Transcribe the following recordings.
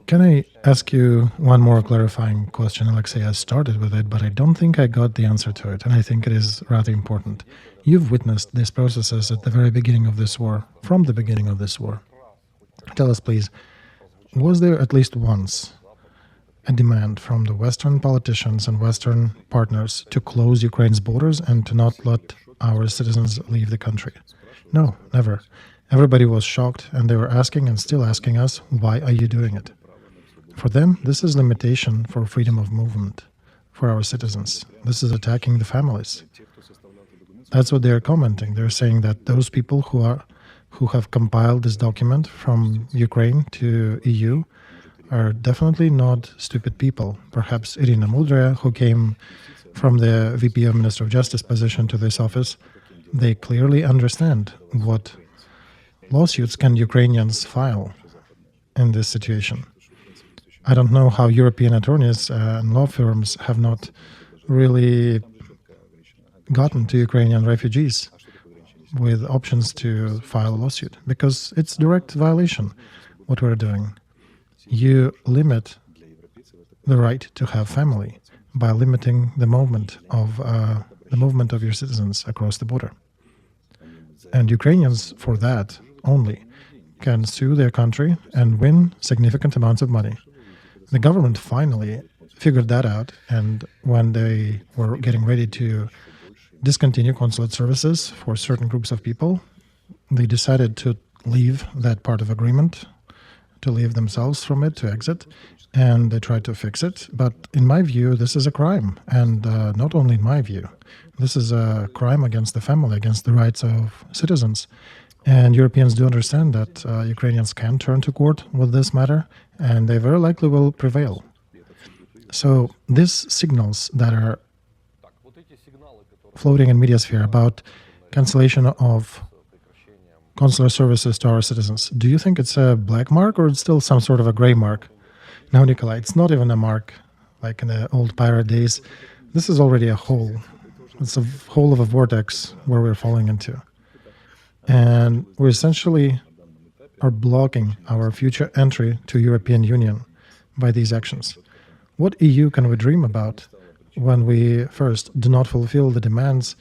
Can I ask you one more clarifying question, Alexey? I started with it, but I don't think I got the answer to it, and I think it is rather important. You've witnessed these processes at the very beginning of this war, from the beginning of this war. Tell us, please, was there at least once a demand from the Western politicians and Western partners to close Ukraine's borders and to not let our citizens leave the country? No, never. Everybody was shocked, and they were asking and still asking us, why are you doing it? For them, this is limitation for freedom of movement for our citizens. This is attacking the families. That's what they're commenting. They're saying that those people who have compiled this document from Ukraine to EU are definitely not stupid people. Perhaps Irina Mudrya, who came from the VP of Minister of Justice position to this office, they clearly understand what lawsuits can Ukrainians file in this situation. I don't know how European attorneys and law firms have not really gotten to Ukrainian refugees with options to file a lawsuit, because it's direct violation what we're doing. You limit the right to have family by limiting the movement of your citizens across the border. And Ukrainians, for that only, can sue their country and win significant amounts of money. The government finally figured that out, and when they were getting ready to discontinue consulate services for certain groups of people, they decided to leave that part of agreement, to leave themselves from it, to exit, and they tried to fix it. But in my view, this is a crime, and not only in my view. This is a crime against the family, against the rights of citizens. And Europeans do understand that Ukrainians can turn to court with this matter, and they very likely will prevail. So these signals that are floating in media sphere about cancellation of consular services to our citizens, do you think it's a black mark or it's still some sort of a gray mark? No, Nikolai, it's not even a mark like in the old pirate days. This is already a hole. It's a hole of a vortex where we're falling into. And we essentially are blocking our future entry to European Union by these actions. What EU can we dream about when we first do not fulfill the demands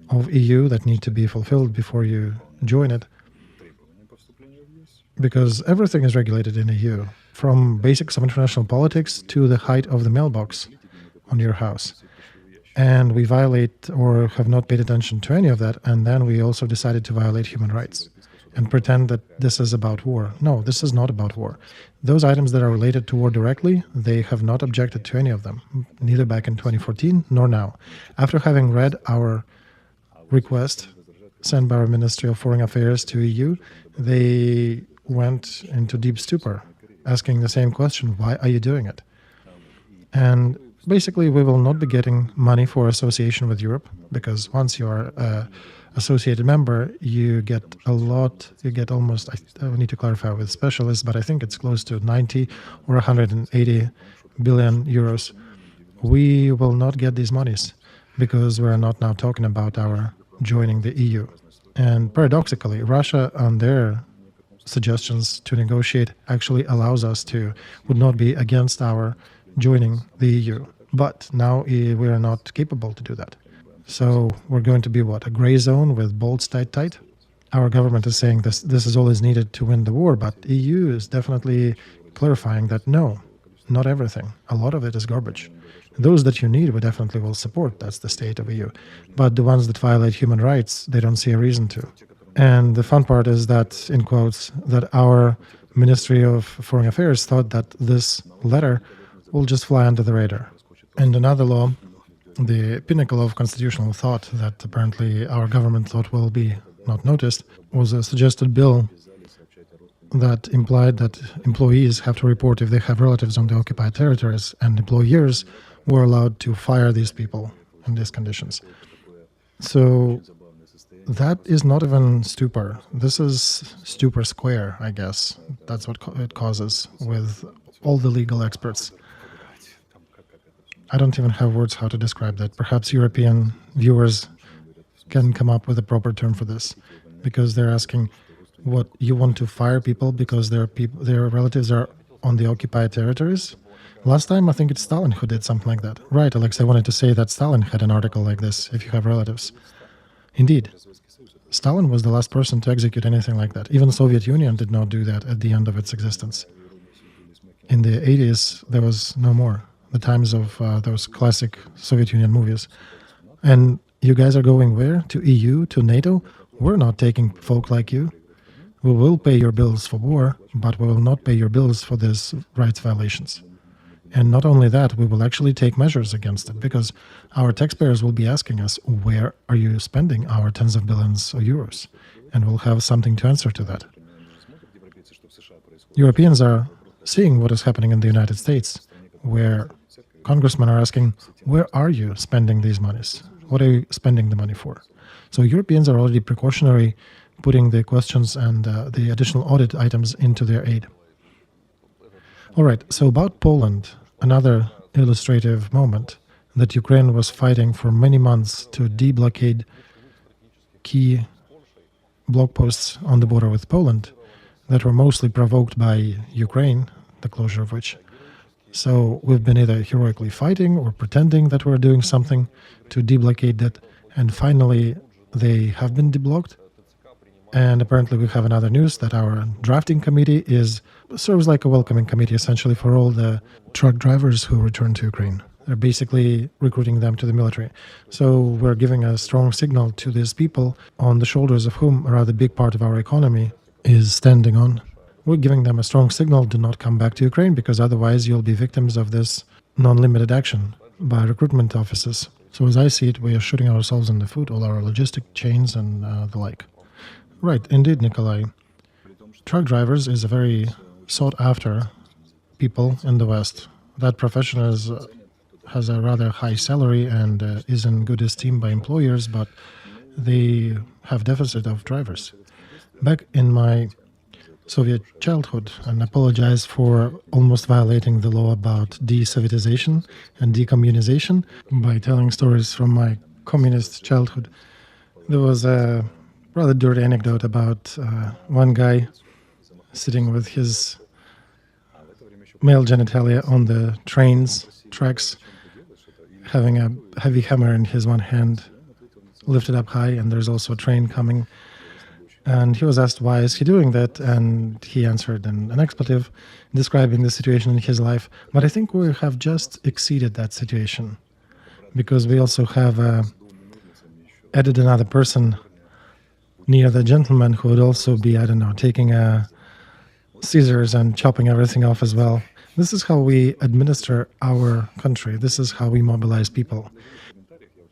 of EU that need to be fulfilled before you join it? Because everything is regulated in EU, from basics of international politics to the height of the mailbox on your house. And we violate or have not paid attention to any of that, and then we also decided to violate human rights and pretend that this is about war. No, this is not about war. Those items that are related to war directly, they have not objected to any of them, neither back in 2014 nor now. After having read our request sent by our Ministry of Foreign Affairs to EU, they went into deep stupor, asking the same question, why are you doing it? And basically, we will not be getting money for association with Europe, because once you are an associated member, you get a lot, you get almost, I need to clarify with specialists, but I think it's close to 90 or 180 billion euros. We will not get these monies because we're not now talking about our joining the EU. And paradoxically, Russia, on their suggestions to negotiate, actually allows us to, would not be against our joining the EU. But now we are not capable to do that. So we're going to be what? A gray zone with bolts tight? Our government is saying this is all is needed to win the war, but EU is definitely clarifying that no, not everything. A lot of it is garbage. Those that you need, we definitely will support. That's the state of EU. But the ones that violate human rights, they don't see a reason to. And the fun part is that, in quotes, that our Ministry of Foreign Affairs thought that this letter will just fly under the radar. And another law, the pinnacle of constitutional thought that apparently our government thought will be not noticed, was a suggested bill that implied that employees have to report if they have relatives on the occupied territories, and employers were allowed to fire these people in these conditions. So that is not even stupor. This is stupor square, I guess. That's what it causes with all the legal experts. I don't even have words how to describe that. Perhaps European viewers can come up with a proper term for this, because they're asking, What, you want to fire people because their relatives are on the occupied territories? Last time, I think it's Stalin who did something like that. Right, Alex, I wanted to say that Stalin had an article like this, if you have relatives. Indeed. Stalin was the last person to execute anything like that. Even the Soviet Union did not do that at the end of its existence. In the 80s, there was no more. The times of those classic Soviet Union movies. And you guys are going where? To EU? To NATO? We're not taking folk like you. We will pay your bills for war, but we will not pay your bills for these rights violations. And not only that, we will actually take measures against it, because our taxpayers will be asking us, where are you spending our tens of billions of euros? And we'll have something to answer to that. Europeans are seeing what is happening in the United States, where congressmen are asking, where are you spending these monies? What are you spending the money for? So Europeans are already precautionary, putting the questions and the additional audit items into their aid. All right, so about Poland, another illustrative moment that Ukraine was fighting for many months to deblockade key block posts on the border with Poland that were mostly provoked by Ukraine, the closure of which. So we've been either heroically fighting or pretending that we're doing something to deblockade that, and finally they have been deblocked. And apparently we have another news that our drafting committee serves like a welcoming committee essentially for all the truck drivers who return to Ukraine. They're basically recruiting them to the military. So we're giving a strong signal to these people on the shoulders of whom a rather big part of our economy is standing on. We're giving them a strong signal, do not come back to Ukraine, because otherwise you'll be victims of this non-limited action by recruitment offices. So as I see it, we are shooting ourselves in the foot, all our logistic chains and the like. Right, indeed, Nikolai. Truck drivers is a very sought-after people in the West. That profession has a rather high salary and is in good esteem by employers, but they have deficit of drivers. Back in my Soviet childhood, and apologize for almost violating the law about de-Sovietization and decommunization by telling stories from my communist childhood, there was a rather dirty anecdote about one guy sitting with his male genitalia on the tracks, having a heavy hammer in his one hand, lifted up high, and there's also a train coming. And he was asked, why is he doing that? And he answered in an expletive, describing the situation in his life. But I think we have just exceeded that situation, because we also have added another person near the gentleman who would also be, I don't know, taking scissors and chopping everything off as well. This is how we administer our country. This is how we mobilize people.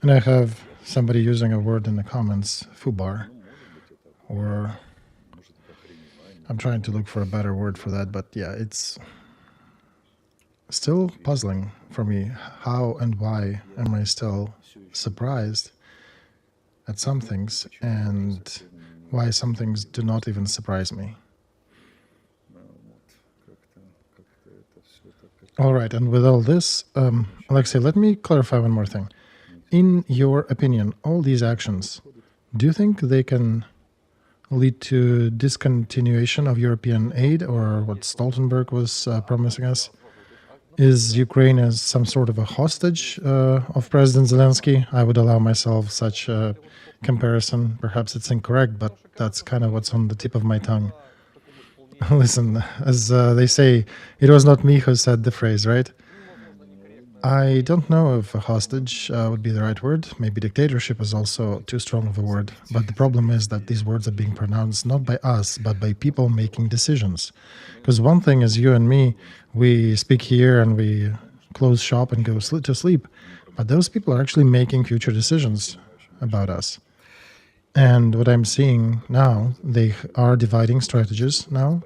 And I have somebody using a word in the comments, FUBAR, or I'm trying to look for a better word for that, but yeah, it's still puzzling for me. How and why am I still surprised at some things, and why some things do not even surprise me? All right, and with all this, Alexey, let me clarify one more thing. In your opinion, all these actions, do you think they can lead to discontinuation of European aid, or what Stoltenberg was promising us? Is Ukraine as some sort of a hostage of President Zelensky? I would allow myself such a comparison. Perhaps it's incorrect, but that's kind of what's on the tip of my tongue. Listen, as they say, it was not me who said the phrase, right? I don't know if a hostage would be the right word. Maybe dictatorship is also too strong of a word. But the problem is that these words are being pronounced not by us, but by people making decisions. Because one thing is you and me, we speak here and we close shop and go to sleep. But those people are actually making future decisions about us. And what I'm seeing now, they are dividing strategies now.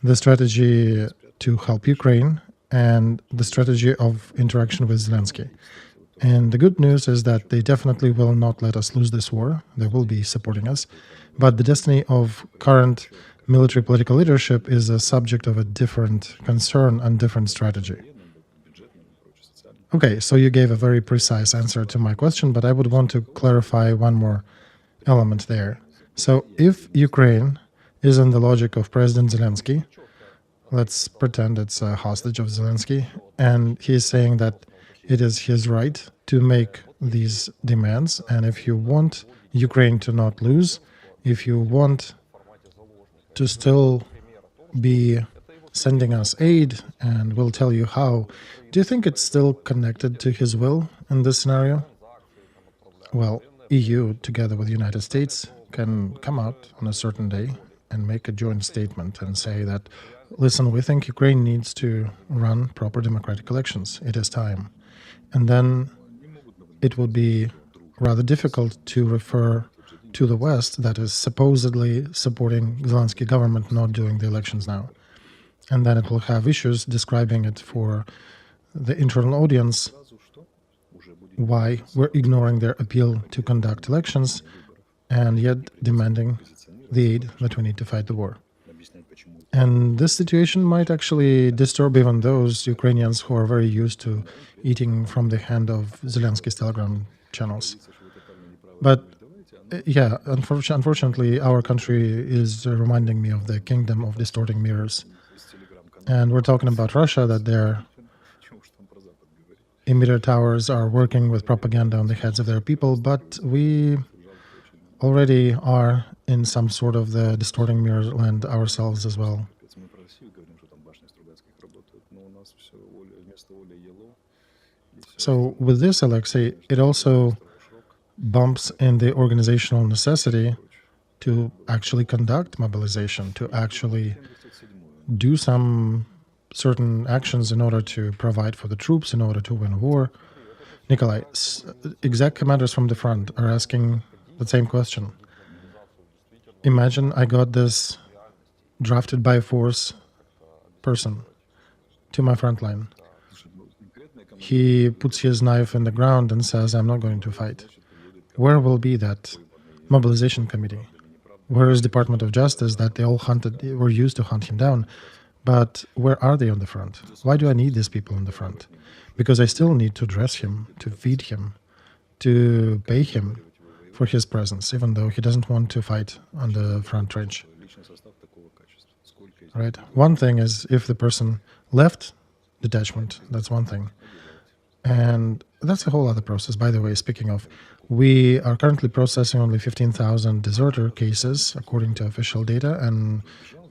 The strategy to help Ukraine and the strategy of interaction with Zelensky. And the good news is that they definitely will not let us lose this war. They will be supporting us. But the destiny of current military political leadership is a subject of a different concern and different strategy. Okay, so you gave a very precise answer to my question, but I would want to clarify one more element there. So if Ukraine is in the logic of President Zelensky. Let's pretend it's a hostage of Zelensky. And he's saying that it is his right to make these demands. And if you want Ukraine to not lose, if you want to still be sending us aid, and we'll tell you how, do you think it's still connected to his will in this scenario? Well, EU, together with the United States, can come out on a certain day and make a joint statement and say that, listen, we think Ukraine needs to run proper democratic elections. It is time. And then it will be rather difficult to refer to the West that is supposedly supporting Zelensky government not doing the elections now. And then it will have issues describing it for the internal audience, why we're ignoring their appeal to conduct elections and yet demanding the aid that we need to fight the war. And this situation might actually disturb even those Ukrainians who are very used to eating from the hand of Zelensky's Telegram channels. But yeah, unfortunately, our country is reminding me of the kingdom of distorting mirrors. And we're talking about Russia, that their emitter towers are working with propaganda on the heads of their people, but we already are in some sort of the distorting mirror land ourselves as well. So with this, Alexey, it also bumps in the organizational necessity to actually conduct mobilization, to actually do some certain actions in order to provide for the troops, in order to win a war. Nikolai, exec commanders from the front are asking the same question. Imagine I got this drafted by force person to my front line. He puts his knife in the ground and says, I'm not going to fight. Where will be that mobilization committee? Where is Department of Justice that they all were used to hunt him down? But where are they on the front? Why do I need these people on the front? Because I still need to dress him, to feed him, to pay him for his presence, even though he doesn't want to fight on the front trench. Right? One thing is if the person left detachment, that's one thing. And that's a whole other process. By the way, speaking of, we are currently processing only 15,000 deserter cases, according to official data, and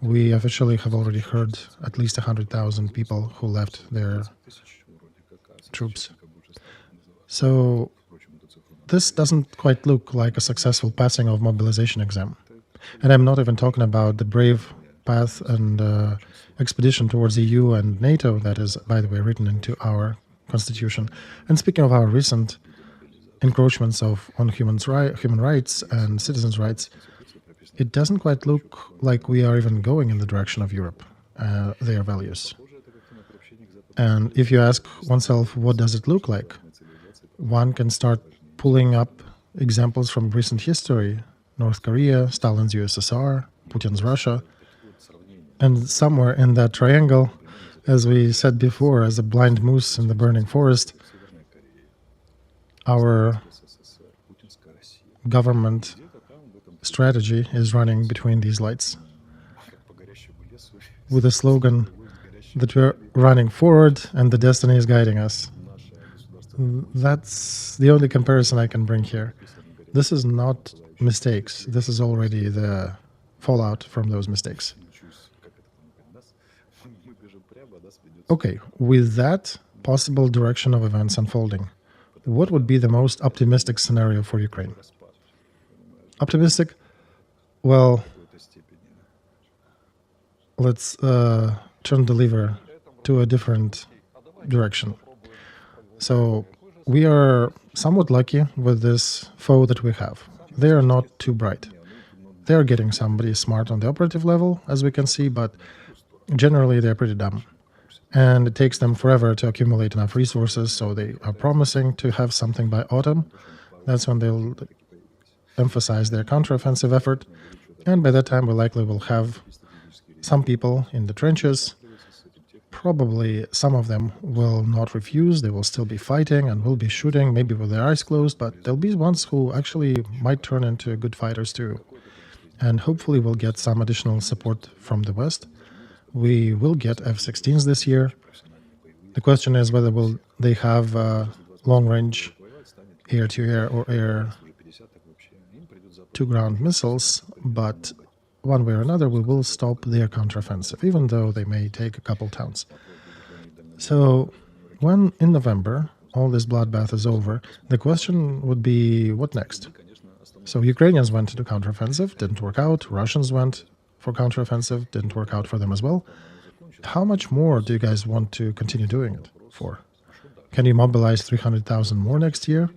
we officially have already heard at least 100,000 people who left their troops. So this doesn't quite look like a successful passing of mobilization exam. And I'm not even talking about the brave path and expedition towards EU and NATO that is, by the way, written into our constitution. And speaking of our recent encroachments on human rights and citizens' rights, it doesn't quite look like we are even going in the direction of Europe, their values. And if you ask oneself, what does it look like? One can start pulling up examples from recent history, North Korea, Stalin's USSR, Putin's Russia, and somewhere in that triangle, as we said before, as a blind moose in the burning forest, our government strategy is running between these lights with a slogan that we're running forward and the destiny is guiding us. That's the only comparison I can bring here. This is not mistakes. This is already the fallout from those mistakes. Okay, with that possible direction of events unfolding, what would be the most optimistic scenario for Ukraine? Optimistic? Well, let's turn the lever to a different direction. So we are somewhat lucky with this foe that we have. They are not too bright. They are getting somebody smart on the operative level, as we can see, but generally they're pretty dumb. And it takes them forever to accumulate enough resources, so they are promising to have something by autumn. That's when they'll emphasize their counteroffensive effort, and by that time we likely will have some people in the trenches. Probably some of them will not refuse, they will still be fighting and will be shooting, maybe with their eyes closed, but there'll be ones who actually might turn into good fighters too. and hopefully we'll get some additional support from the West. We will get F-16s this year. The question is whether will they have long-range air-to-air or air-to-ground missiles, but one way or another we will stop their counteroffensive, even though they may take a couple towns. So when in November all this bloodbath is over, the question would be, what next? So Ukrainians went to the counteroffensive, didn't work out. Russians went for counteroffensive, didn't work out for them as well. How much more do you guys want to continue doing it for? Can you mobilize 300,000 more next year?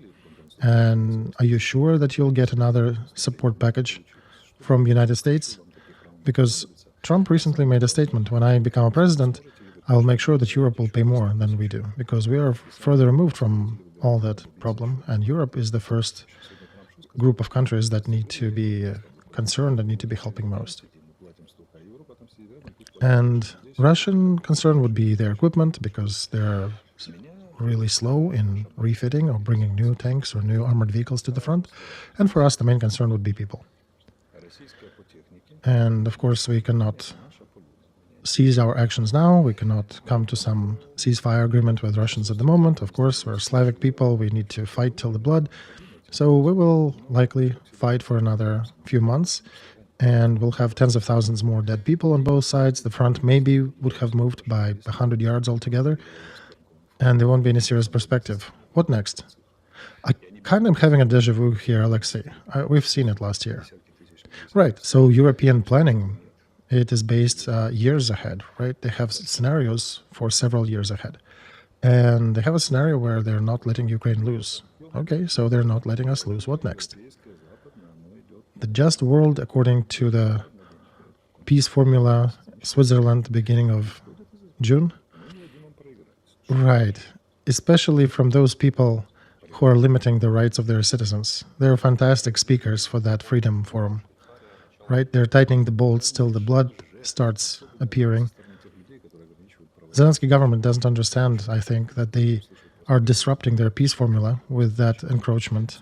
And are you sure that you'll get another support package from the United States? Because Trump recently made a statement, when I become a president, I'll make sure that Europe will pay more than we do, because we are further removed from all that problem, and Europe is the first group of countries that need to be concerned and need to be helping most. And Russian concern would be their equipment, because they're really slow in refitting or bringing new tanks or new armored vehicles to the front. And for us, the main concern would be people. And of course, we cannot cease our actions now. We cannot come to some ceasefire agreement with Russians at the moment. Of course, we're Slavic people. We need to fight till the blood. So we will likely fight for another few months, and we'll have tens of thousands more dead people on both sides. The front maybe would have moved by 100 yards altogether, and there won't be any serious perspective. What next? I kind of having a deja vu here, Alexey. We've seen it last year. Right, so European planning, it is based years ahead, right? They have scenarios for several years ahead. And they have a scenario where they're not letting Ukraine lose. Okay, so they're not letting us lose. What next? The just world, according to the peace formula, Switzerland, beginning of June? Right, especially from those people who are limiting the rights of their citizens. They're fantastic speakers for that freedom forum. Right, they're tightening the bolts till the blood starts appearing. Zelensky government doesn't understand, I think, that they are disrupting their peace formula with that encroachment.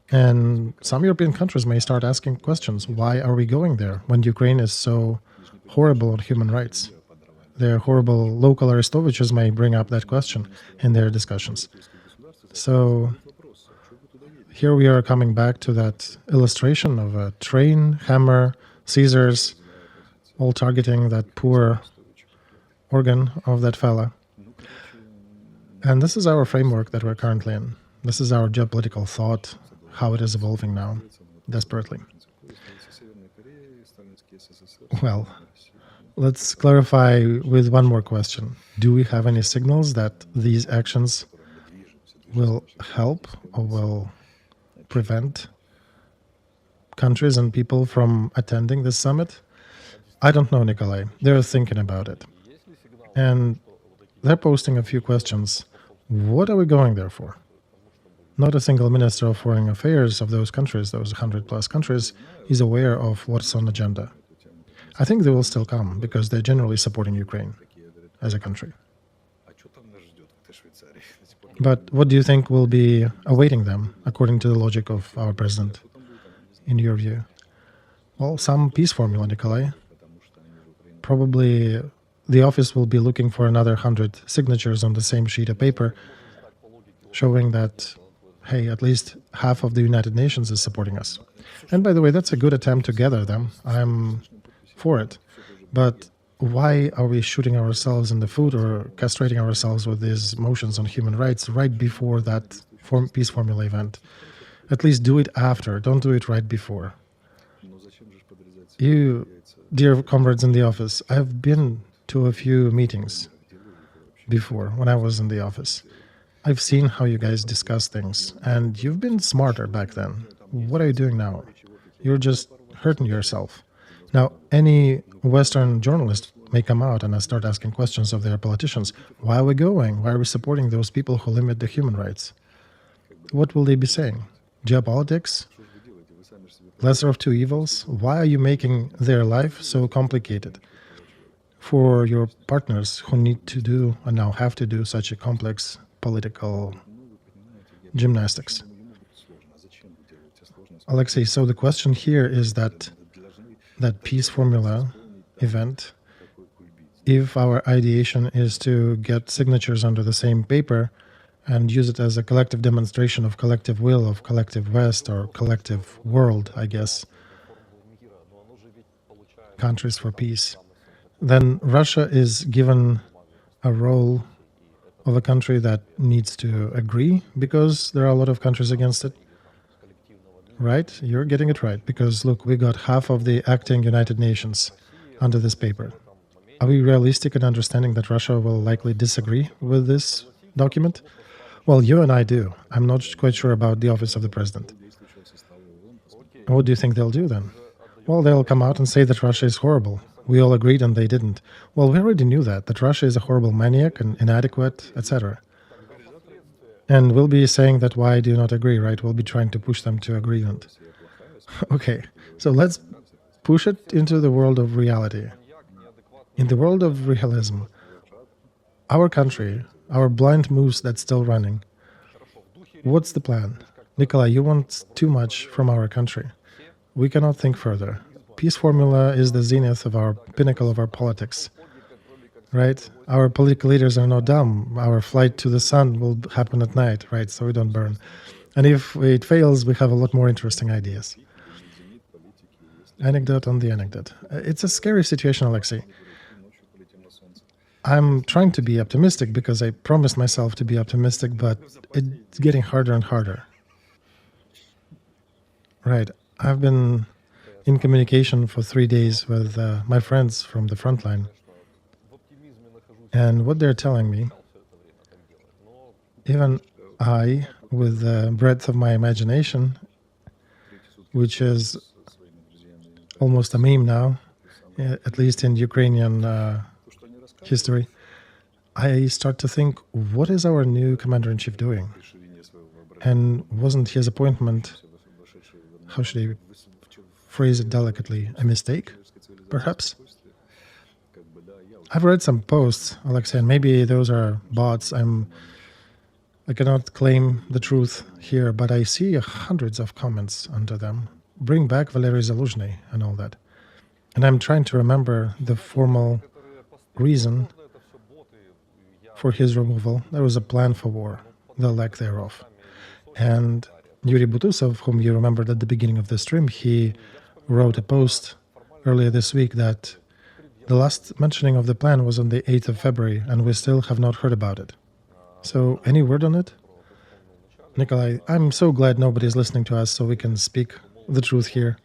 And some European countries may start asking questions. Why are we going there when Ukraine is so horrible on human rights? Their horrible local Arestoviches may bring up that question in their discussions. So here we are coming back to that illustration of a train, hammer, scissors, all targeting that poor organ of that fella. And this is our framework that we're currently in. This is our geopolitical thought, how it is evolving now, desperately. Well, let's clarify with one more question. Do we have any signals that these actions will help or will prevent countries and people from attending this summit? I don't know, Nikolai. They're thinking about it. And they're posting a few questions. What are we going there for? Not a single minister of foreign affairs of those countries, those 100-plus countries, is aware of what's on the agenda. I think they will still come because they're generally supporting Ukraine as a country. But what do you think will be awaiting them, according to the logic of our president, in your view? Well, some peace formula, Nikolai. Probably the office will be looking for another 100 signatures on the same sheet of paper, showing that, hey, at least half of the United Nations is supporting us. And by the way, that's a good attempt to gather them. I'm for it. But why are we shooting ourselves in the foot or castrating ourselves with these motions on human rights right before that peace formula event? At least do it after. Don't do it right before. You, dear comrades in the office, I've been to a few meetings before when I was in the office. I've seen how you guys discuss things, and you've been smarter back then. What are you doing now? You're just hurting yourself. Now, any Western journalist may come out and start asking questions of their politicians. Why are we going? Why are we supporting those people who limit the human rights? What will they be saying? Geopolitics? Lesser of two evils? Why are you making their life so complicated for your partners who need to do and now have to do such a complex political gymnastics? Alexey, so the question here is that that peace formula event, if our ideation is to get signatures under the same paper and use it as a collective demonstration of collective will, of collective West or collective world, I guess, countries for peace, then Russia is given a role of a country that needs to agree because there are a lot of countries against it. Right? You're getting it right. Because look, we got half of the acting United Nations under this paper. Are we realistic in understanding that Russia will likely disagree with this document? Well, you and I do. I'm not quite sure about the office of the president. What do you think they'll do then? Well, they'll come out and say that Russia is horrible. We all agreed and they didn't. Well, we already knew that Russia is a horrible maniac and inadequate, etc. And we'll be saying that why do you not agree, right? We'll be trying to push them to agreement. Okay, so let's push it into the world of reality. In the world of realism, our country, our blind moose that's still running, what's the plan? Nikolai, you want too much from our country. We cannot think further. Peace formula is the zenith of our pinnacle of our politics, right? Our political leaders are not dumb. Our flight to the sun will happen at night, right? So we don't burn. And if it fails, we have a lot more interesting ideas. Anecdote on the anecdote. It's a scary situation, Alexey. I'm trying to be optimistic because I promised myself to be optimistic, but it's getting harder and harder. Right. I've been in communication for 3 days with my friends from the front line. And what they're telling me, even I, with the breadth of my imagination, which is almost a meme now, at least in Ukrainian history, I start to think, what is our new Commander-in-Chief doing? And wasn't his appointment, how should I phrase it delicately, a mistake, perhaps? I've read some posts, Alexey, and maybe those are bots. I cannot claim the truth here, but I see hundreds of comments under them. Bring back Valery Zaluzhny and all that. And I'm trying to remember the formal reason for his removal. There was a plan for war, the lack thereof. And Yuri Butusov, whom you remembered at the beginning of the stream, he wrote a post earlier this week that the last mentioning of the plan was on the 8th of February, and we still have not heard about it. So, any word on it? Nikolai, I'm so glad nobody's listening to us so we can speak the truth here.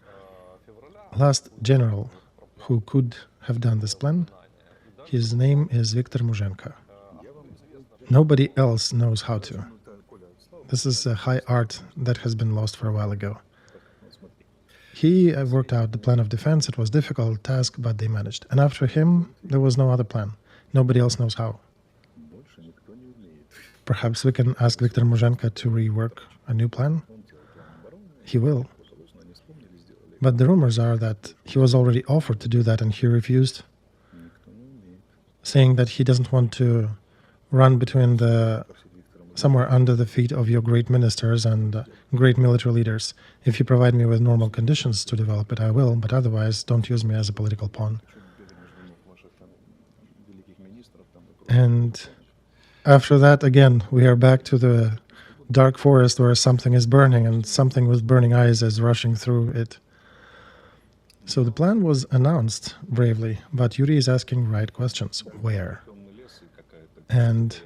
Last general who could have done this plan, his name is Viktor Muzhenko. Nobody else knows how to. This is a high art that has been lost for a while ago. He worked out the plan of defense. It was a difficult task, but they managed. And after him, there was no other plan. Nobody else knows how. Perhaps we can ask Viktor Muzhenko to rework a new plan? He will. But the rumors are that he was already offered to do that and he refused, saying that he doesn't want to run between somewhere under the feet of your great ministers and great military leaders. If you provide me with normal conditions to develop it, I will, but otherwise don't use me as a political pawn. And after that, again, we are back to the dark forest where something is burning and something with burning eyes is rushing through it. So the plan was announced bravely, but Yuri is asking right questions. Where? And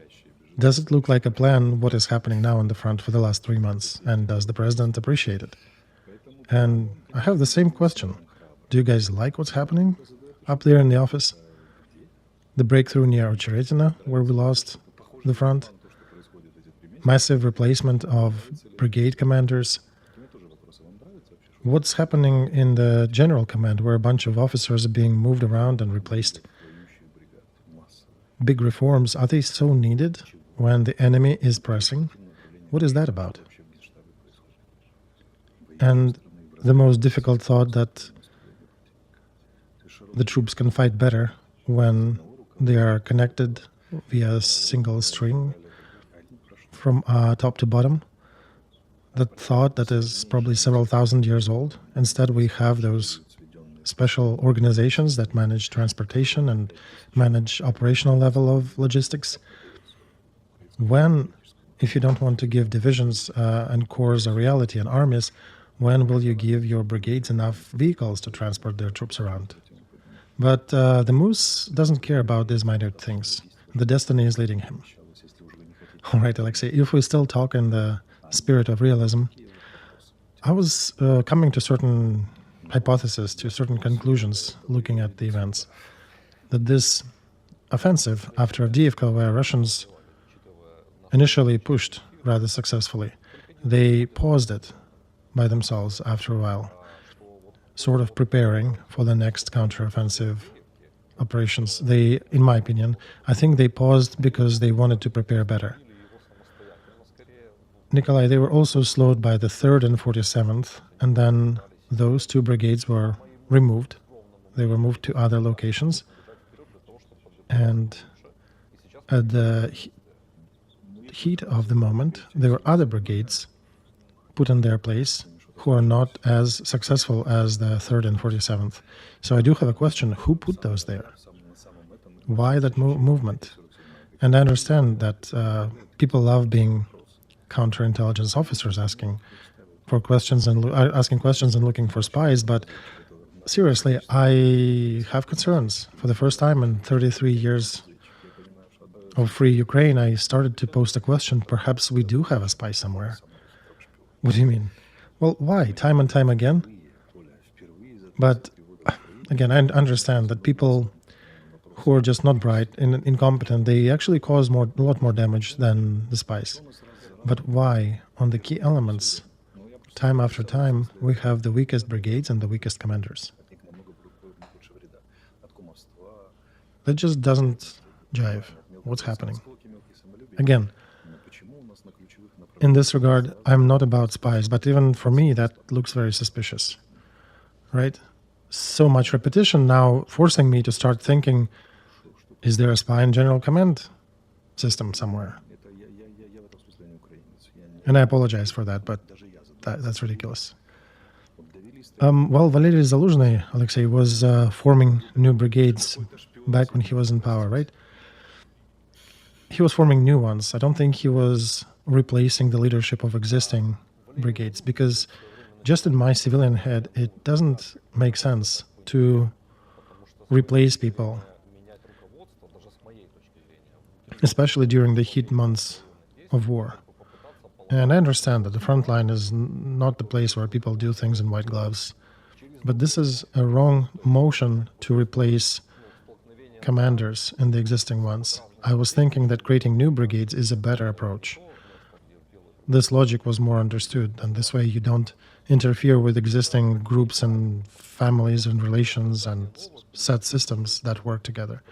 does it look like a plan, what is happening now on the front for the last 3 months? And does the president appreciate it? And I have the same question. Do you guys like what's happening up there in the office? The breakthrough near Ocheretina, where we lost the front? Massive replacement of brigade commanders? What's happening in the general command, where a bunch of officers are being moved around and replaced? Big reforms, are they so needed when the enemy is pressing? What is that about? And the most difficult thought that the troops can fight better when they are connected via a single string from top to bottom. That thought that is probably several thousand years old. Instead, we have those special organizations that manage transportation and manage operational level of logistics. When, if you don't want to give divisions and corps a reality and armies, when will you give your brigades enough vehicles to transport their troops around? But the Moose doesn't care about these minute things. The destiny is leading him. All right, Alexey, if we still talk in the spirit of realism, I was coming to certain hypotheses, to certain conclusions, looking at the events, that this offensive after Avdiivka, where Russians initially pushed rather successfully, they paused it by themselves after a while, sort of preparing for the next counteroffensive operations. They, in my opinion, I think they paused because they wanted to prepare better. Nikolai, they were also slowed by the 3rd and 47th, and then those two brigades were removed. They were moved to other locations, and at the heat of the moment, there were other brigades put in their place who are not as successful as the 3rd and 47th. So I do have a question, who put those there? Why that movement? And I understand that people love being counterintelligence officers asking for questions and looking for spies, but seriously, I have concerns. For the first time in 33 years of free Ukraine, I started to post a question, perhaps we do have a spy somewhere. What do you mean? Well, why? Time and time again? But again, I understand that people who are just not bright and incompetent, they actually cause a lot more damage than the spies. But why? On the key elements, time after time, we have the weakest brigades and the weakest commanders. That just doesn't jive. What's happening? Again, in this regard, I'm not about spies, but even for me, that looks very suspicious, right? So much repetition now forcing me to start thinking, is there a spy in General Command system somewhere? And I apologize for that, but that's ridiculous. Well, Valery Zaluzhny, Alexey, was forming new brigades back when he was in power, right? He was forming new ones. I don't think he was replacing the leadership of existing brigades, because just in my civilian head, it doesn't make sense to replace people, especially during the heat months of war. And I understand that the front line is not the place where people do things in white gloves, but this is a wrong motion to replace commanders in the existing ones. I was thinking that creating new brigades is a better approach. This logic was more understood, and this way you don't interfere with existing groups and families and relations and set systems that work together.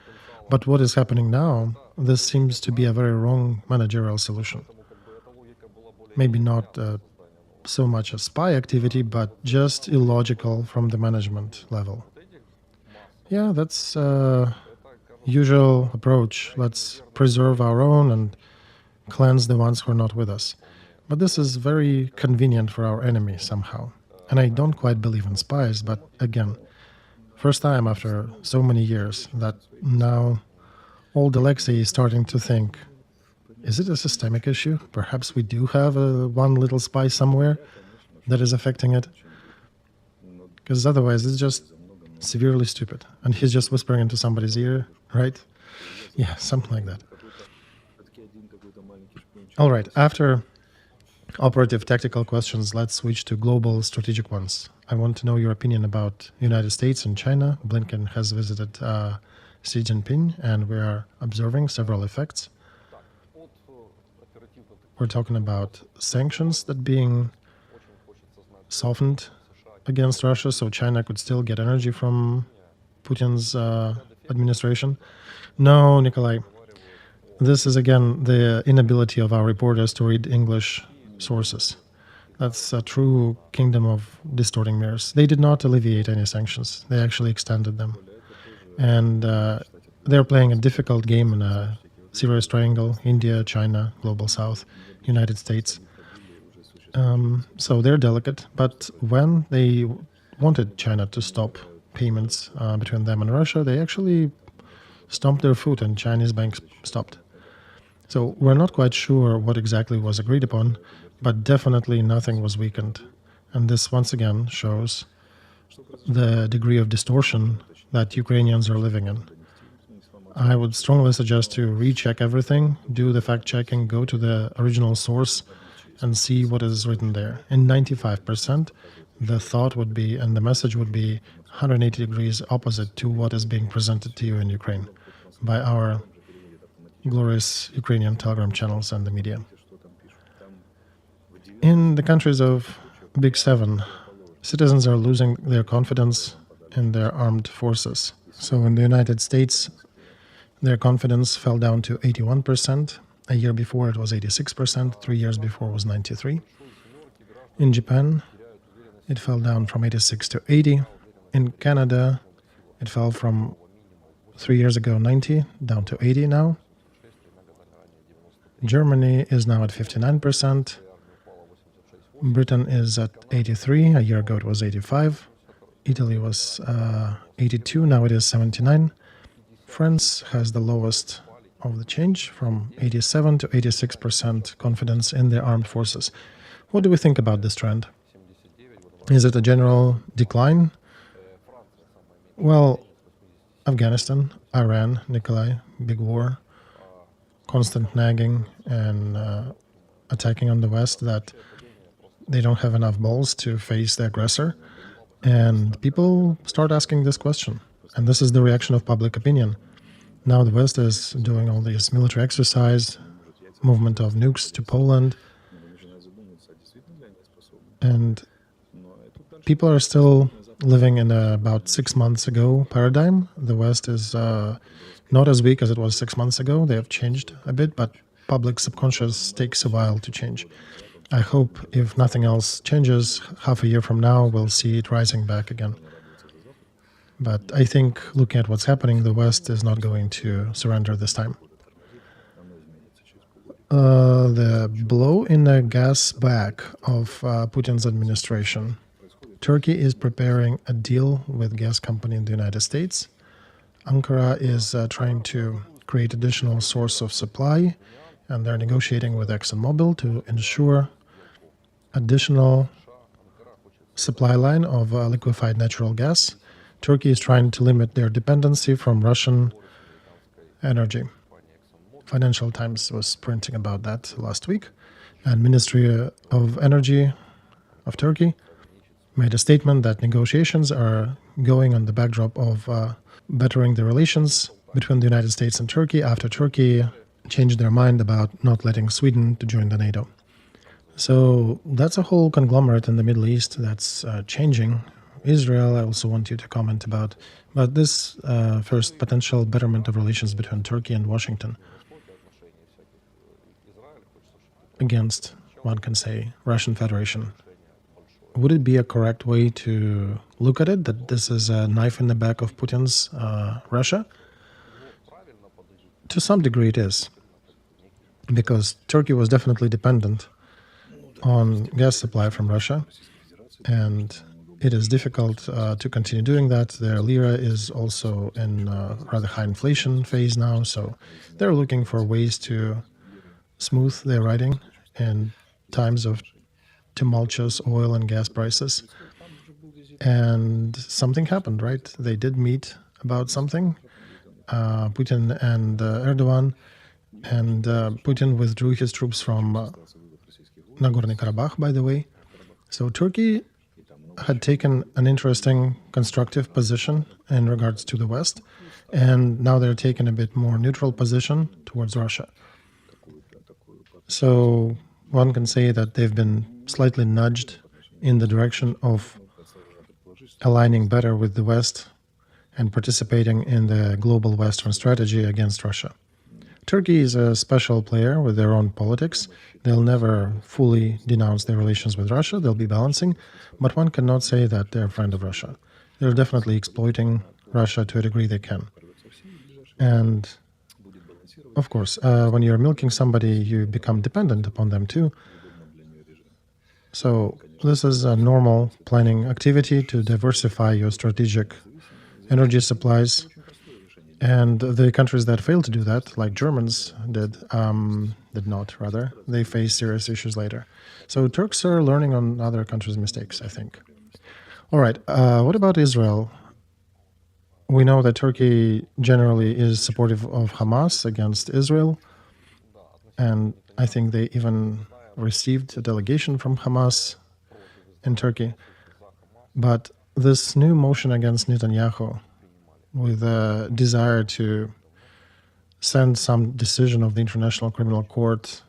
But what is happening now, this seems to be a very wrong managerial solution. Maybe not so much a spy activity, but just illogical from the management level. Yeah, that's usual approach. Let's preserve our own and cleanse the ones who are not with us. But this is very convenient for our enemy somehow. And I don't quite believe in spies, but again, first time after so many years that now old Alexey is starting to think, is it a systemic issue? Perhaps we do have one little spy somewhere that is affecting it? Because otherwise it's just severely stupid. And he's just whispering into somebody's ear, right? Yeah, something like that. All right, after operative tactical questions, let's switch to global strategic ones. I want to know your opinion about United States and China. Blinken has visited Xi Jinping, and we are observing several effects. We're talking about sanctions that being softened against Russia, so China could still get energy from Putin's administration. No, Nikolai, this is again the inability of our reporters to read English sources. That's a true kingdom of distorting mirrors. They did not alleviate any sanctions. They actually extended them. And they're playing a difficult game in a serious triangle: India, China, Global South, United States. So they're delicate, but when they wanted China to stop payments between them and Russia, they actually stomped their foot and Chinese banks stopped. So we're not quite sure what exactly was agreed upon, but definitely nothing was weakened. And this once again shows the degree of distortion that Ukrainians are living in. I would strongly suggest to recheck everything, do the fact-checking, go to the original source and see what is written there. In 95%, the thought would be, and the message would be 180 degrees opposite to what is being presented to you in Ukraine by our glorious Ukrainian Telegram channels and the media. In the countries of Big Seven, citizens are losing their confidence in their armed forces. So in the United States, their confidence fell down to 81%. A year before it was 86%, 3 years before it was 93%. In Japan, it fell down from 86 to 80. In Canada, it fell from 3 years ago 90 down to 80 now. Germany is now at 59%. Britain is at 83. A year ago it was 85. Italy was 82. Now it is 79. France has the lowest of the change, from 87 to 86% confidence in their armed forces. What do we think about this trend? Is it a general decline? Well, Afghanistan, Iran, Nikolai, big war, constant nagging and attacking on the West that they don't have enough balls to face the aggressor. And people start asking this question. And this is the reaction of public opinion. Now the West is doing all this military exercise, movement of nukes to Poland. And people are still living in a about 6 months ago paradigm. The West is not as weak as it was 6 months ago. They have changed a bit, but public subconscious takes a while to change. I hope, if nothing else changes, half a year from now, we'll see it rising back again. But I think, looking at what's happening, the West is not going to surrender this time. The blow in the gas back of Putin's administration. Turkey is preparing a deal with gas company in the United States. Ankara is trying to create additional source of supply, and they're negotiating with ExxonMobil to ensure additional supply line of liquefied natural gas. Turkey is trying to limit their dependency from Russian energy. Financial Times was printing about that last week, and Ministry of Energy of Turkey made a statement that negotiations are going on the backdrop of bettering the relations between the United States and Turkey after Turkey changed their mind about not letting Sweden to join the NATO. So that's a whole conglomerate in the Middle East that's changing. Israel, I also want you to comment about. But this first, potential betterment of relations between Turkey and Washington against, one can say, Russian Federation. Would it be a correct way to look at it, that this is a knife in the back of Putin's Russia? To some degree it is, because Turkey was definitely dependent on gas supply from Russia, and it is difficult to continue doing that. Their lira is also in rather high inflation phase now, so they're looking for ways to smooth their riding in times of tumultuous oil and gas prices. And something happened, right? They did meet about something, Putin and Erdogan, and Putin withdrew his troops from Nagorno-Karabakh, by the way. So Turkey had taken an interesting constructive position in regards to the West, and now they're taking a bit more neutral position towards Russia. So one can say that they've been slightly nudged in the direction of aligning better with the West and participating in the global Western strategy against Russia. Turkey is a special player with their own politics. They'll never fully denounce their relations with Russia. They'll be balancing, but one cannot say that they're a friend of Russia. They're definitely exploiting Russia to a degree they can. And of course, when you're milking somebody, you become dependent upon them too. So this is a normal planning activity to diversify your strategic energy supplies. And the countries that failed to do that, like Germans did not, rather, they face serious issues later. So Turks are learning on other countries' mistakes, I think. All right, what about Israel? We know that Turkey generally is supportive of Hamas against Israel, and I think they even received a delegation from Hamas in Turkey. But this new motion against Netanyahu, with a desire to send some decision of the International Criminal Court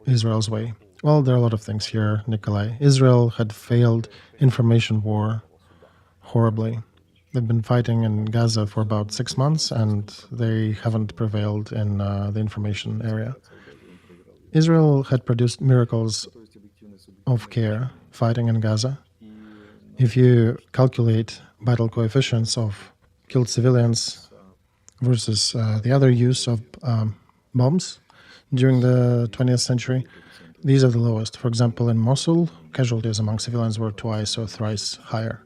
Israel's way. Well, there are a lot of things here, Nikolai. Israel had failed information war horribly. They've been fighting in Gaza for about 6 months, and they haven't prevailed in the information area. Israel had produced miracles of care fighting in Gaza. If you calculate battle coefficients of killed civilians versus the other use of bombs during the 20th century, these are the lowest. For example, in Mosul, casualties among civilians were twice or thrice higher.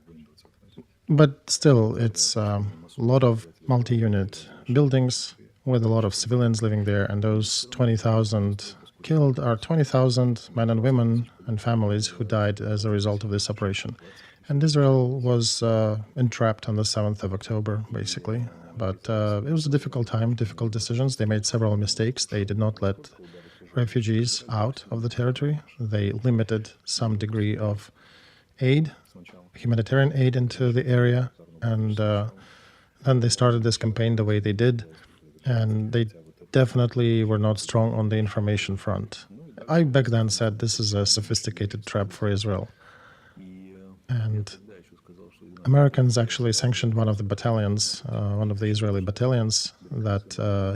But still, it's a lot of multi-unit buildings with a lot of civilians living there, and those 20,000 killed are 20,000 men and women and families who died as a result of this operation. And Israel was entrapped on the 7th of October, basically. But it was a difficult time, difficult decisions. They made several mistakes. They did not let refugees out of the territory. They limited some degree of aid, humanitarian aid into the area. And then they started this campaign the way they did. And they definitely were not strong on the information front. I back then said this is a sophisticated trap for Israel. And Americans actually sanctioned one of the battalions, one of the Israeli battalions that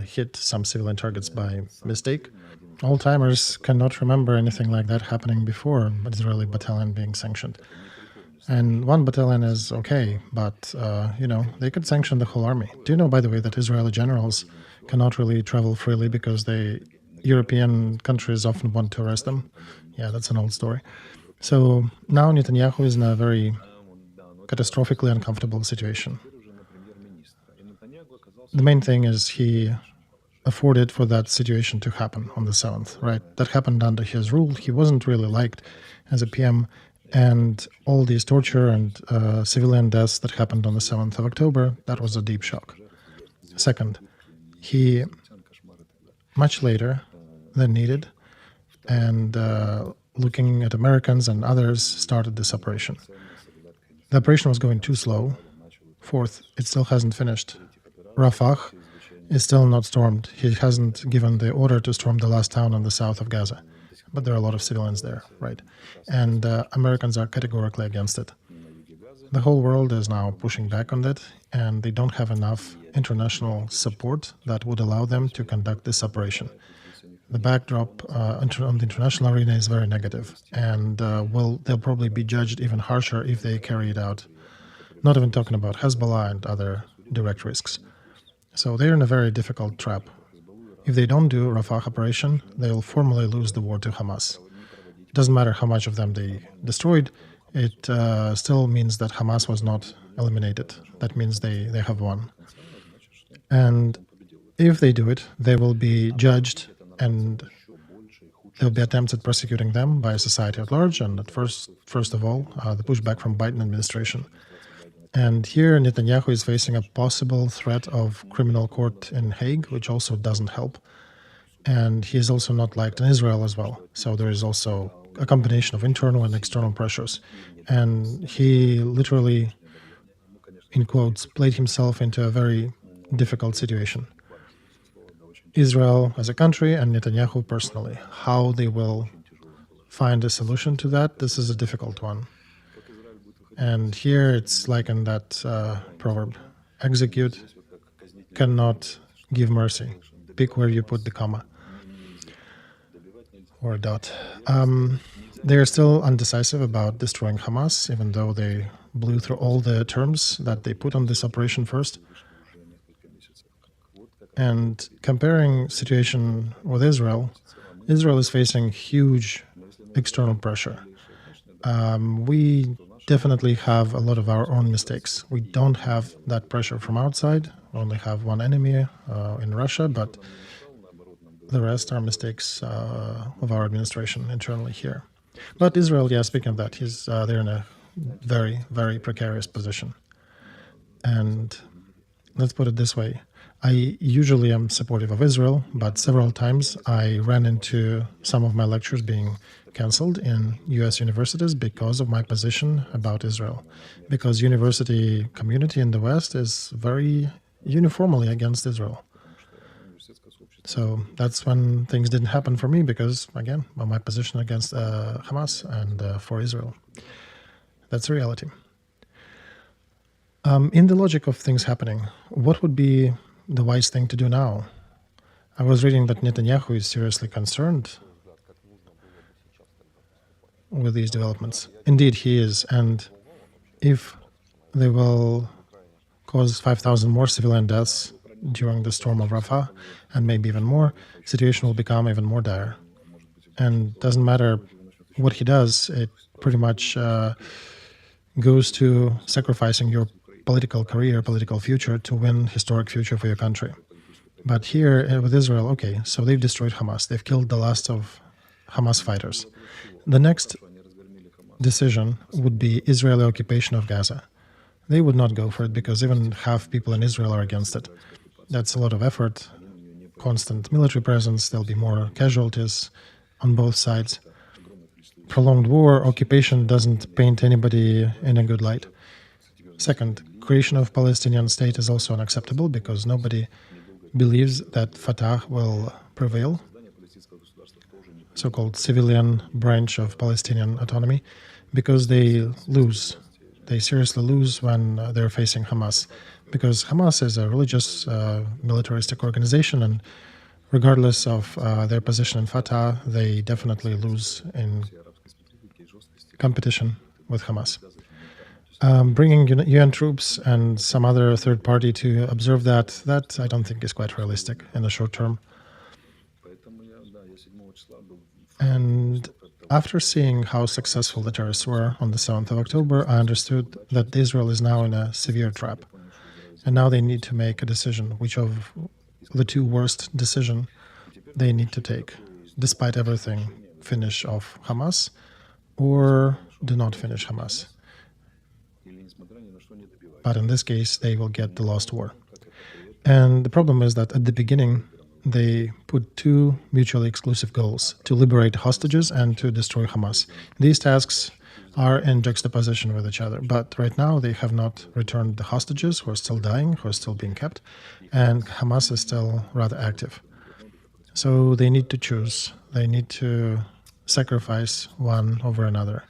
hit some civilian targets by mistake. Old-timers cannot remember anything like that happening before, an Israeli battalion being sanctioned. And one battalion is okay, but, they could sanction the whole army. Do you know, by the way, that Israeli generals cannot really travel freely because European countries often want to arrest them? Yeah, that's an old story. So now Netanyahu is in a very catastrophically uncomfortable situation. The main thing is he afforded for that situation to happen on the 7th, right? That happened under his rule. He wasn't really liked as a PM, and all these torture and civilian deaths that happened on the 7th of October, that was a deep shock. Second, he, much later than needed, and looking at Americans and others, started this operation. The operation was going too slow. Fourth, it still hasn't finished. Rafah is still not stormed. He hasn't given the order to storm the last town in the south of Gaza. But there are a lot of civilians there, right? And Americans are categorically against it. The whole world is now pushing back on that, and they don't have enough international support that would allow them to conduct this operation. The backdrop on the international arena is very negative, and they'll probably be judged even harsher if they carry it out. Not even talking about Hezbollah and other direct risks. So they're in a very difficult trap. If they don't do Rafah operation, they'll formally lose the war to Hamas. It doesn't matter how much of them they destroyed, it still means that Hamas was not eliminated. That means they have won. And if they do it, they will be judged, and there'll be attempts at prosecuting them by society at large, and at first of all, the pushback from Biden administration. And here Netanyahu is facing a possible threat of criminal court in Hague, which also doesn't help. And he is also not liked in Israel as well. So there is also a combination of internal and external pressures. And he literally, in quotes, played himself into a very difficult situation. Israel as a country and Netanyahu personally, how they will find a solution to that, this is a difficult one. And here it's like in that proverb, execute, cannot give mercy. Pick where you put the comma or a dot. They are still undecisive about destroying Hamas, even though they blew through all the terms that they put on this operation first. And comparing situation with Israel, Israel is facing huge external pressure. We definitely have a lot of our own mistakes. We don't have that pressure from outside. We only have one enemy in Russia, but the rest are mistakes of our administration internally here. But Israel, yeah, speaking of that, they're in a very, very precarious position. And let's put it this way. I usually am supportive of Israel, but several times I ran into some of my lectures being cancelled in US universities because of my position about Israel. Because university community in the West is very uniformly against Israel. So that's when things didn't happen for me because, again, my position against Hamas and for Israel. That's the reality. In the logic of things happening, what would be the wise thing to do now? I was reading that Netanyahu is seriously concerned with these developments. Indeed, he is. And if they will cause 5,000 more civilian deaths during the storm of Rafah, and maybe even more, the situation will become even more dire. And it doesn't matter what he does, it pretty much goes to sacrificing your political career, political future to win historic future for your country. But here with Israel, okay, so they've destroyed Hamas. They've killed the last of Hamas fighters. The next decision would be Israeli occupation of Gaza. They would not go for it because even half people in Israel are against it. That's a lot of effort, constant military presence, there'll be more casualties on both sides. Prolonged war, occupation doesn't paint anybody in a good light. Second, creation of Palestinian state is also unacceptable because nobody believes that Fatah will prevail, so-called civilian branch of Palestinian autonomy, because they lose. They seriously lose when they're facing Hamas, because Hamas is a religious, militaristic organization, and regardless of their position in Fatah, they definitely lose in competition with Hamas. Bringing UN troops and some other third party to observe that I don't think is quite realistic in the short term. And after seeing how successful the terrorists were on the 7th of October, I understood that Israel is now in a severe trap. And now they need to make a decision, which of the two worst decisions they need to take, despite everything, finish off Hamas or do not finish Hamas. But in this case, they will get the lost war. And the problem is that at the beginning, they put two mutually exclusive goals: to liberate hostages and to destroy Hamas. These tasks are in juxtaposition with each other. But right now, they have not returned the hostages who are still dying, who are still being kept, and Hamas is still rather active. So they need to choose. They need to sacrifice one over another.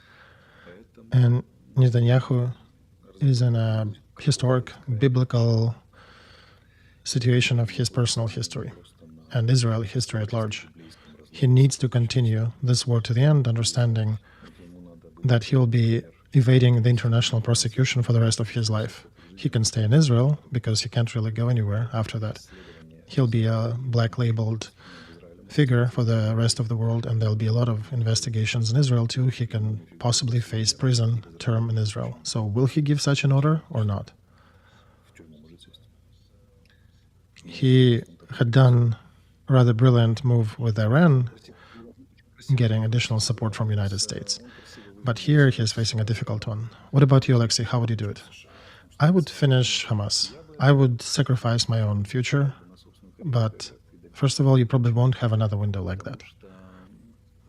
And Netanyahu is in a historic, biblical situation of his personal history and Israeli history at large. He needs to continue this war to the end, understanding that he will be evading the international prosecution for the rest of his life. He can stay in Israel because he can't really go anywhere after that. He'll be a black-labeled figure for the rest of the world, and there'll be a lot of investigations in Israel too. He can possibly face prison term in Israel. So will he give such an order or not? He had done a rather brilliant move with Iran, getting additional support from the United States. But here he is facing a difficult one. What about you, Alexey? How would you do it? I would finish Hamas. I would sacrifice my own future, but first of all, you probably won't have another window like that.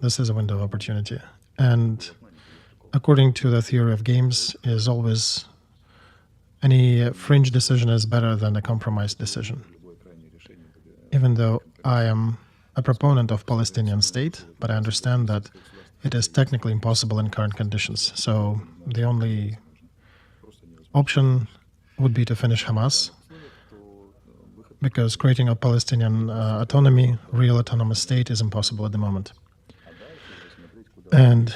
This is a window of opportunity. And according to the theory of games, is always any fringe decision is better than a compromised decision. Even though I am a proponent of Palestinian state, but I understand that it is technically impossible in current conditions. So the only option would be to finish Hamas, because creating a Palestinian autonomy, real autonomous state, is impossible at the moment. And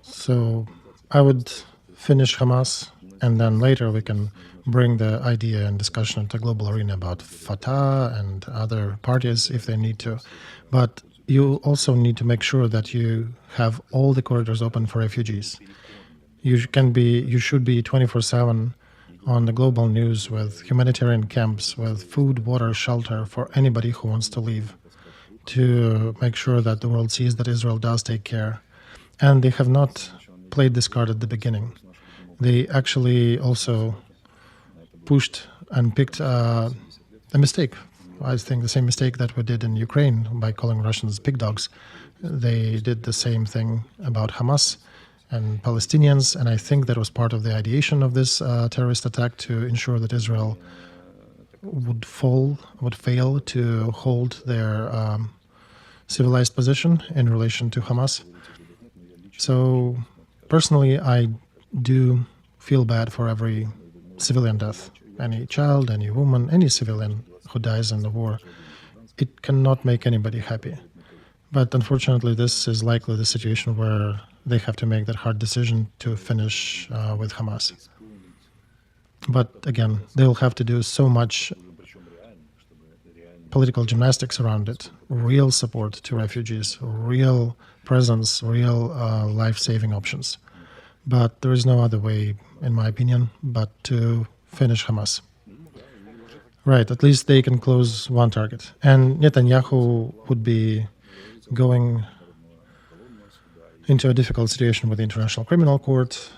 so I would finish Hamas, and then later we can bring the idea and discussion into global arena about Fatah and other parties if they need to. But you also need to make sure that you have all the corridors open for refugees. You should be 24/7 on the global news with humanitarian camps, with food, water, shelter for anybody who wants to leave, to make sure that the world sees that Israel does take care. And they have not played this card at the beginning. They actually also pushed and picked a mistake. I think the same mistake that we did in Ukraine by calling Russians pig dogs. They did the same thing about Hamas and Palestinians, and I think that was part of the ideation of this terrorist attack to ensure that Israel would fail to hold their civilized position in relation to Hamas. So personally, I do feel bad for every civilian death, any child, any woman, any civilian who dies in the war. It cannot make anybody happy. But unfortunately, this is likely the situation where they have to make that hard decision to finish with Hamas. But again, they'll have to do so much political gymnastics around it, real support to refugees, real presence, real life-saving options. But there is no other way, in my opinion, but to finish Hamas. Right, at least they can close one target. And Netanyahu would be going into a difficult situation with the International Criminal Court,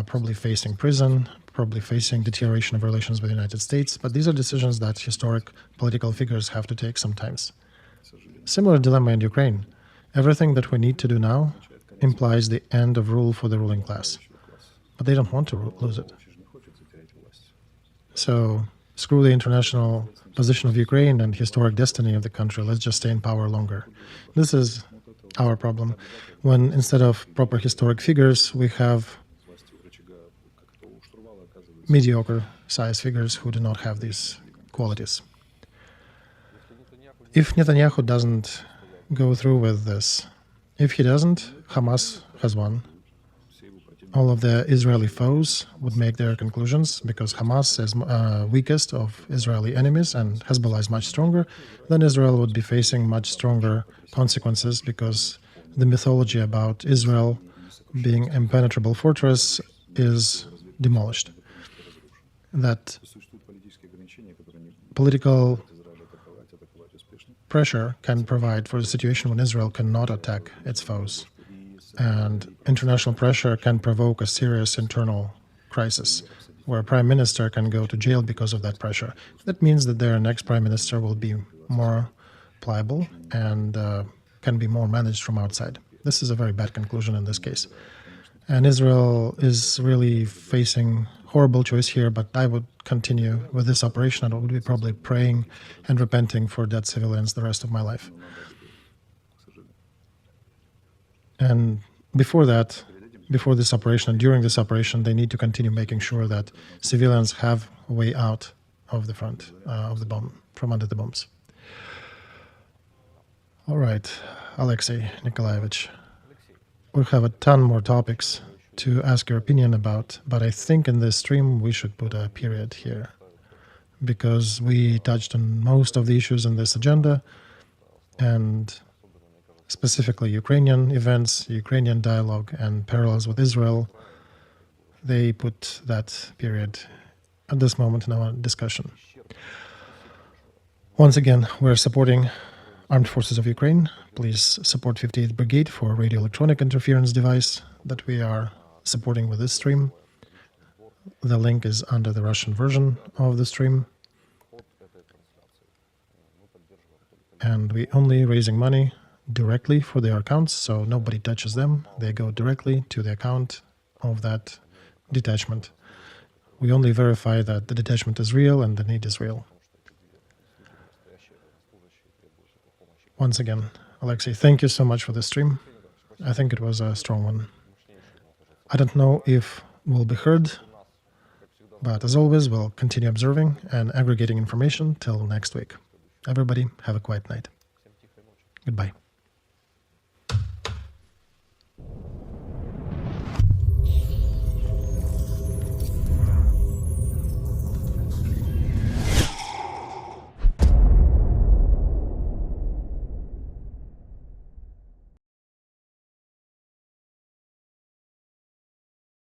probably facing prison, probably facing deterioration of relations with the United States. But these are decisions that historic political figures have to take sometimes. Similar dilemma in Ukraine. Everything that we need to do now implies the end of rule for the ruling class. But they don't want to lose it. So screw the international position of Ukraine and historic destiny of the country. Let's just stay in power longer. This is our problem. When instead of proper historic figures, we have mediocre size figures who do not have these qualities. If Netanyahu doesn't go through with this, if he doesn't, Hamas has won. All of the Israeli foes would make their conclusions because Hamas is weakest of Israeli enemies and Hezbollah is much stronger. Then Israel would be facing much stronger consequences because the mythology about Israel being impenetrable fortress is demolished. That political pressure can provide for a situation when Israel cannot attack its foes. And international pressure can provoke a serious internal crisis where a prime minister can go to jail because of that pressure. That means that their next prime minister will be more pliable and can be more managed from outside. This is a very bad conclusion in this case. And Israel is really facing horrible choice here, but I would continue with this operation and I would be probably praying and repenting for dead civilians the rest of my life. And before that, before this operation and during this operation, they need to continue making sure that civilians have a way out of the front of the bomb, from under the bombs. All right, Alexey Nikolaevich, we have a ton more topics to ask your opinion about, but I think in this stream we should put a period here because we touched on most of the issues in this agenda and specifically Ukrainian events, Ukrainian dialogue, and parallels with Israel. They put that period at this moment in our discussion. Once again, we're supporting Armed Forces of Ukraine. Please support 58th Brigade for radio electronic interference device that we are supporting with this stream. The link is under the Russian version of the stream. And we only raising money directly for their accounts, so nobody touches them. They go directly to the account of that detachment. We only verify that the detachment is real and the need is real. Once again, Alexey, thank you so much for this stream. I think it was a strong one. I don't know if we'll be heard, but as always, we'll continue observing and aggregating information till next week. Everybody, have a quiet night. Goodbye.